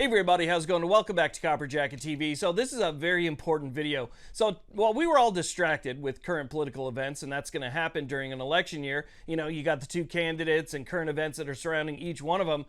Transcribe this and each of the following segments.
everybody, how's it going? Welcome back to Copper Jacket TV. So this is a very important video. So while we were all distracted with current political events, and that's going to happen during an election year, you got the two candidates and current events that are surrounding each one of them,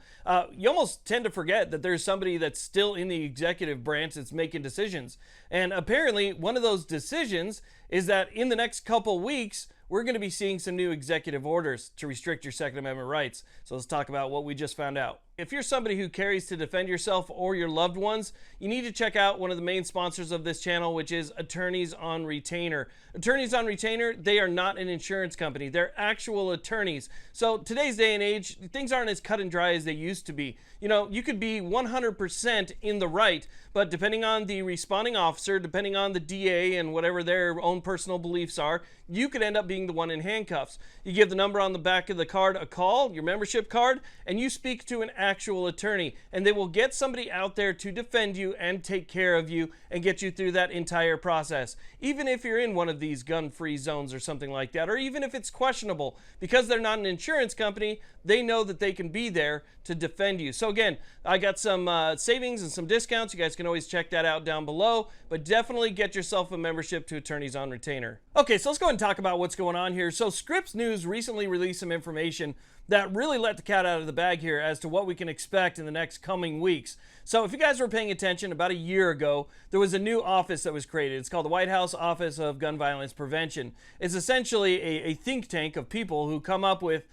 you almost tend to forget that there's somebody that's still in the executive branch that's making decisions. And apparently one of those decisions is that in the next couple weeks, we're going to be seeing some new executive orders to restrict your Second Amendment rights. So let's talk about what we just found out. If you're somebody who carries to defend yourself or your loved ones, you need to check out one of the main sponsors of this channel, which is Attorneys on Retainer. Attorneys on Retainer, they are not an insurance company. They're actual attorneys. So today's day and age, things aren't as cut and dry as they used to be. You could be 100% in the right, but depending on the responding officer, depending on the DA and whatever their own personal beliefs are, you could end up being the one in handcuffs. You give the number on the back of the card a call, your membership card, and you speak to an actual attorney, and they will get somebody out there to defend you and take care of you and get you through that entire process. Even if you're in one of these gun-free zones or something like that, or even if it's questionable, because they're not an insurance company, they know that they can be there to defend you. So again, I got some savings and some discounts. You guys can always check that out down below, but definitely get yourself a membership to Attorneys on Retainer. Okay, so let's go ahead and talk about what's going on here. So Scripps News recently released some information that really let the cat out of the bag here as to what we can expect in the next coming weeks. So if you guys were paying attention, about a year ago, there was a new office that was created. It's called the White House Office of Gun Violence Prevention. It's essentially a think tank of people who come up with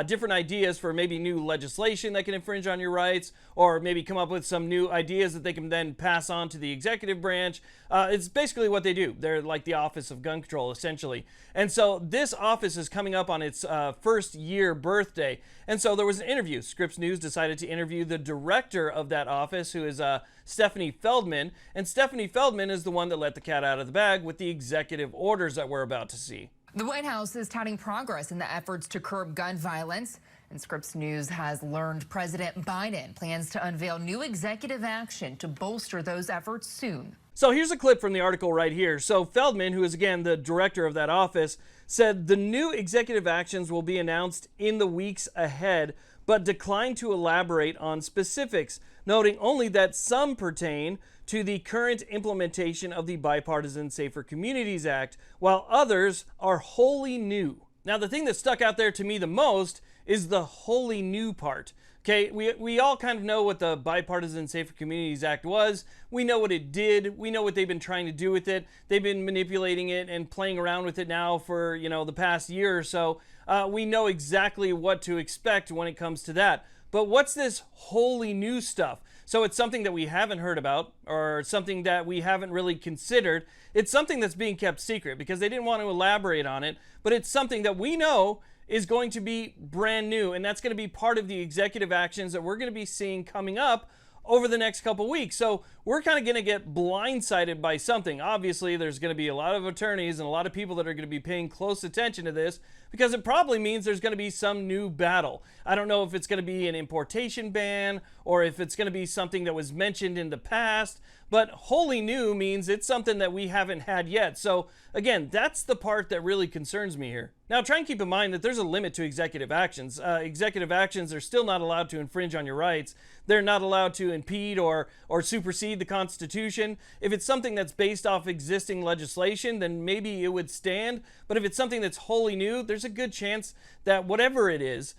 different ideas for maybe new legislation that can infringe on your rights, or maybe come up with some new ideas that they can then pass on to the executive branch. It's basically what they do. They're like the Office of Gun Control, essentially. And so this office is coming up on its first year birthday. And so there was an interview. Scripps News decided to interview the director of that office, who is Stephanie Feldman. And Stephanie Feldman is the one that let the cat out of the bag with the executive orders that we're about to see. The White House is touting progress in the efforts to curb gun violence. And Scripps News has learned President Biden plans to unveil new executive action to bolster those efforts soon. So here's a clip from the article right here. So Feldman, who is again the director of that office, said the new executive actions will be announced in the weeks ahead, but declined to elaborate on specifics, noting only that some pertain to the current implementation of the Bipartisan Safer Communities Act, while others are wholly new. Now, the thing that stuck out there to me the most is the wholly new part. Okay, we all kind of know what the Bipartisan Safer Communities Act was. We know what it did. We know what they've been trying to do with it. They've been manipulating it and playing around with it now for, the past year or so. We know exactly what to expect when it comes to that. But what's this wholly new stuff? So it's something that we haven't heard about, or something that we haven't really considered. It's something that's being kept secret because they didn't want to elaborate on it, but it's something that we know is going to be brand new, and that's going to be part of the executive actions that we're going to be seeing coming up over the next couple weeks. So we're kind of going to get blindsided by something. Obviously, there's going to be a lot of attorneys and a lot of people that are going to be paying close attention to this, because it probably means there's going to be some new battle. I don't know if it's going to be an importation ban or if it's going to be something that was mentioned in the past, but wholly new means it's something that we haven't had yet. So again, that's the part that really concerns me here. Now, try and keep in mind that there's a limit to executive actions. Executive actions are still not allowed to infringe on your rights. They're not allowed to impede or supersede the Constitution. If it's something that's based off existing legislation, then maybe it would stand. But if it's something that's wholly new, there's a good chance that whatever it is,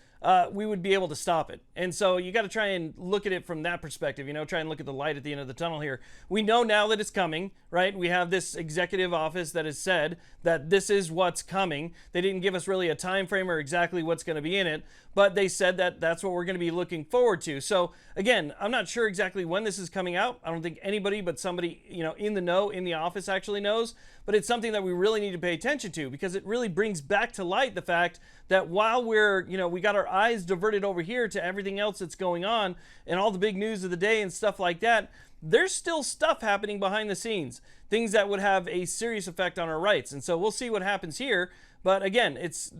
we would be able to stop it. And so you got to try and look at it from that perspective, try and look at the light at the end of the tunnel here. We know now that it's coming, right? We have this executive office that has said that this is what's coming. They didn't give us really a time frame or exactly what's going to be in it, but they said that that's what we're going to be looking forward to. So again, I'm not sure exactly when this is coming out. I don't think anybody but somebody, in the know, in the office actually knows, but it's something that we really need to pay attention to, because it really brings back to light the fact that while we're, we got our eyes diverted over here to everything else that's going on and all the big news of the day and stuff like that, there's still stuff happening behind the scenes, things that would have a serious effect on our rights. And so we'll see what happens here. But again, it's,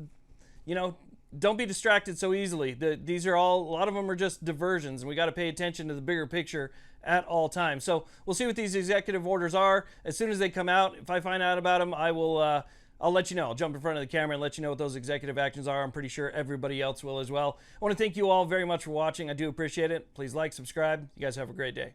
don't be distracted so easily. These are all, a lot of them are just diversions, and we got to pay attention to the bigger picture at all times. So we'll see what these executive orders are. As soon as they come out, if I find out about them, I will I'll let you know. I'll jump in front of the camera and let you know what those executive actions are. I'm pretty sure everybody else will as well. I want to thank you all very much for watching. I do appreciate it. Please like, subscribe. You guys have a great day.